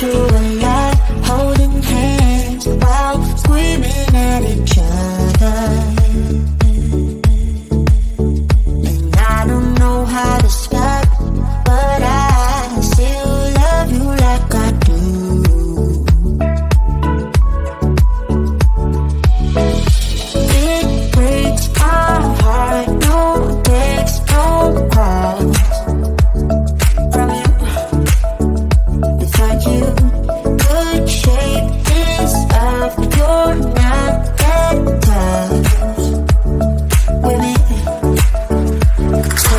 through a lot, holding hands while screaming at each other. And I don't know how to stop, but I still love you like I do. It breaks my heart, no text, no calls from you. Without you, could shake this off, but you're not that tough with me. So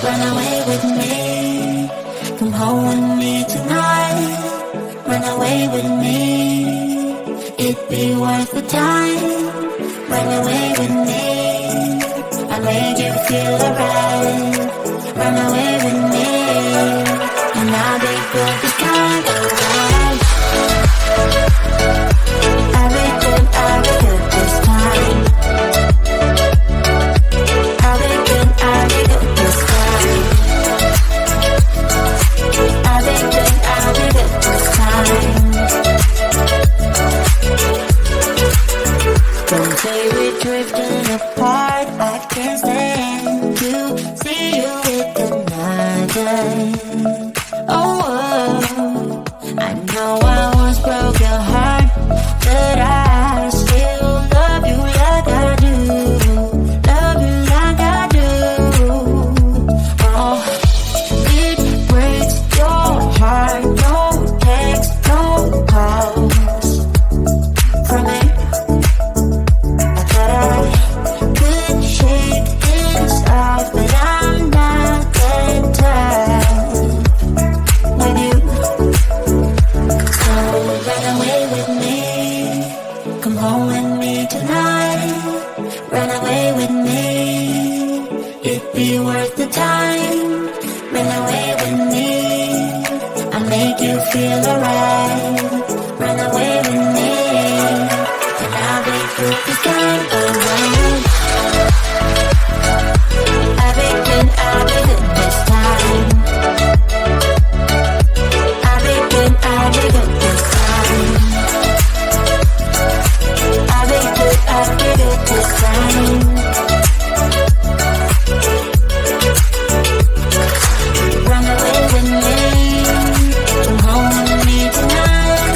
run away with me, come home with me tonight. Run away with me, it'd be worth the time. Run away with me, I made you feel alright. Run away with me, and I'll be good this time around. I'll be good this time. I'll be good this time. I'll be good this time. Don't say we're drifting apart, I can't stand to see you with another. Oh, I know I once broke your heart, but I still love you like I do. Love you like I do. Oh, it breaks your heart, no text, no calls from me. I thought I could shake this off, but I'm not that tough with you. So run away with me, come home with me tonight. Run away with me, it'd be worth the time. Run away with me, I'll make you feel alright. Run away with me, and I'll be good this time around. I'll be good this time. I'll be good this time. I'll be good this time. Run away with me, come home with me tonight.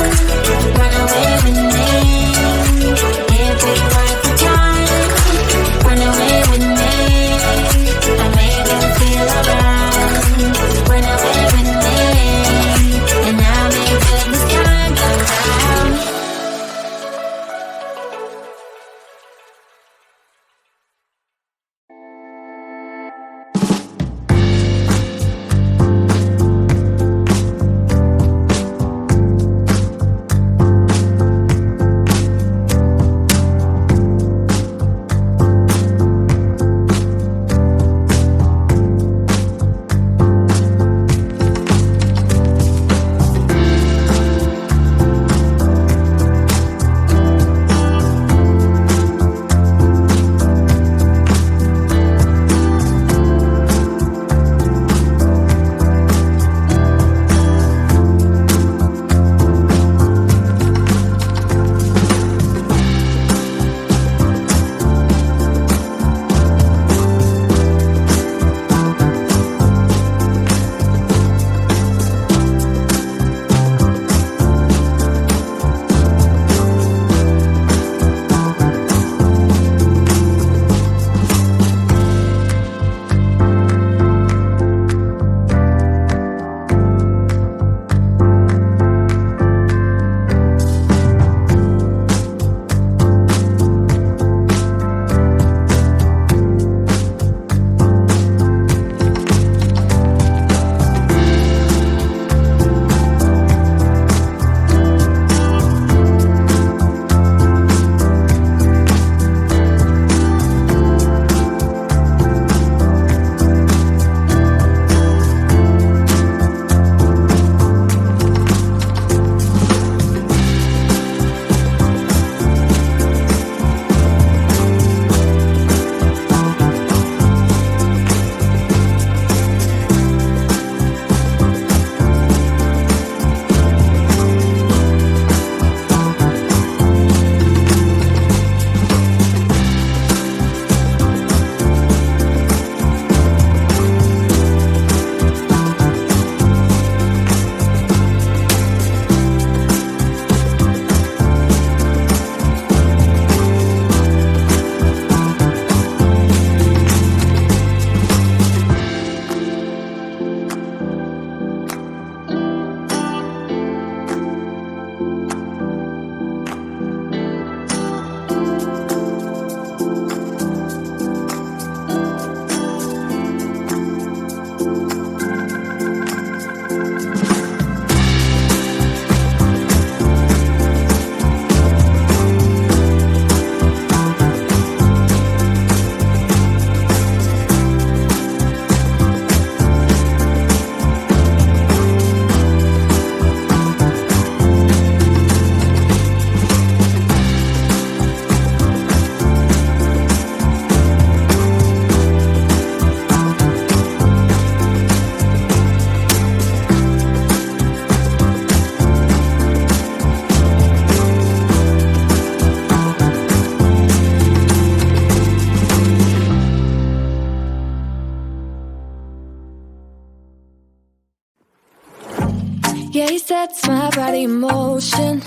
Yeah, he sets my body in motion.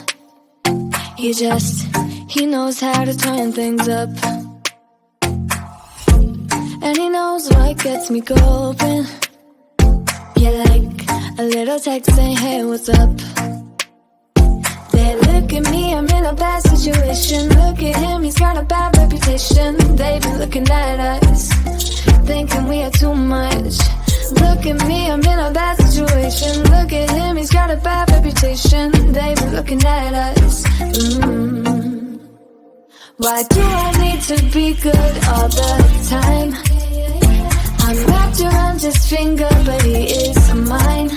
He knows how to turn things up. And he knows what gets me going. Yeah, like a little text saying, hey, what's up? They look at me, I'm in a bad situation. Look at him, he's got a bad reputation. They be looking at us, thinking we are too much. Look at me, I'm in a bad situation. Look at him, he's got a bad reputation. They be looking at us. Why do I need to be good all the time? I'm wrapped around his finger, but he is mine.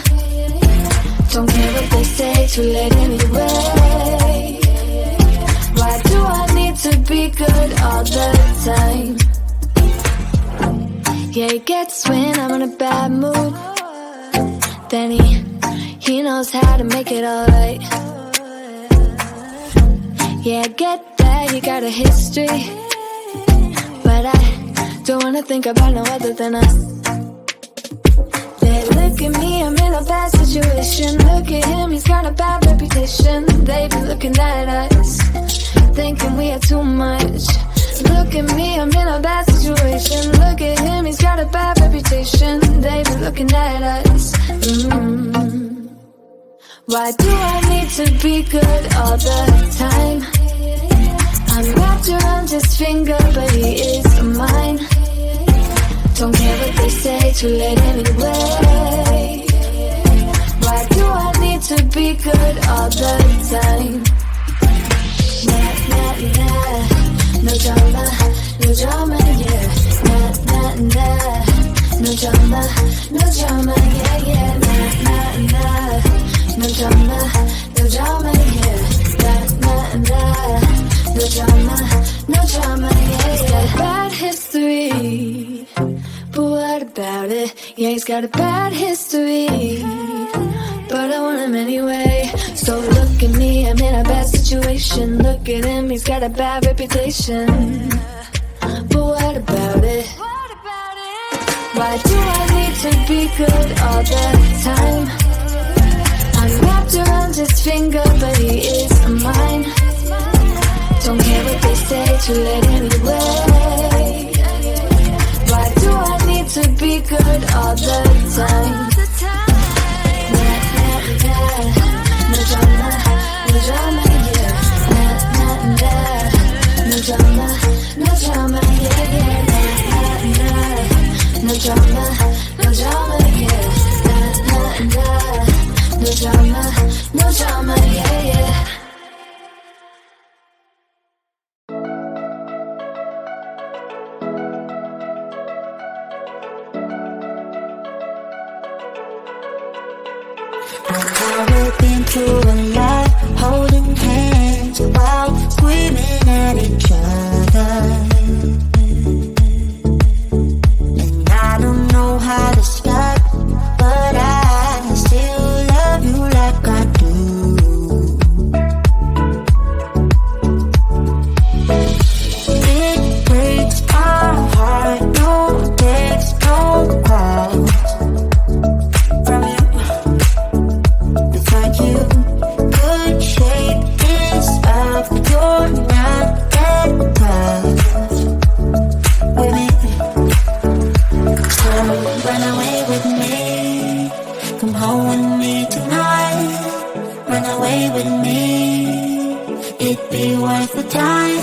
Don't care what they say, too late anyway. Why do I need to be good all the time? Yeah, he gets when I'm in a bad mood. Then he knows how to make it alright. Yeah, I get that you got a history, but I don't wanna think about no other than us. They look at me, I'm in a bad situation. Look at him, he's got a bad reputation. They be looking at us, thinking we are too much. Look at me, I'm in a bad situation. Look at him, he's got a bad reputation. They be looking at us. Why do I need to be good all the time? I'm wrapped around his finger, but he is mine. Don't care what they say, too late anyway. Why do I need to be good all the time? Nah, nah, nah. No drama, no drama, yeah. Nah, nah, nah. No drama, no drama, yeah, yeah. Nah, nah, nah. No drama, no drama, yeah. Nah, nah, nah. No drama, no drama, yeah, yeah. He's got a bad history, but what about it? Yeah, he's got a bad history, but I want him anyway. So look at me, I'm in a bad situation. Look at him, he's got a bad reputation, but what about it? Why do I need to be good all the time? I'm wrapped around his finger, but he is mine. Don't care what they say, too late anyway. Why do I need to be good all the time? Nah, nah, nah. No drama, no drama, yeah. Nah, nah, nah. No drama, no drama, yeah, yeah. Nah, nah, nah. No drama, no drama, yeah. Nah, nah, nah. No drama, no drama, yeah, yeah. I've been through a lot, holding hands while screaming at each other. And I don't know how to start, but I still love you like I do. It breaks my heart, no text, no call from you. Good shape is up, you're not that tough with me. So run away with me, come home with me tonight. Run away with me, it'd be worth the time.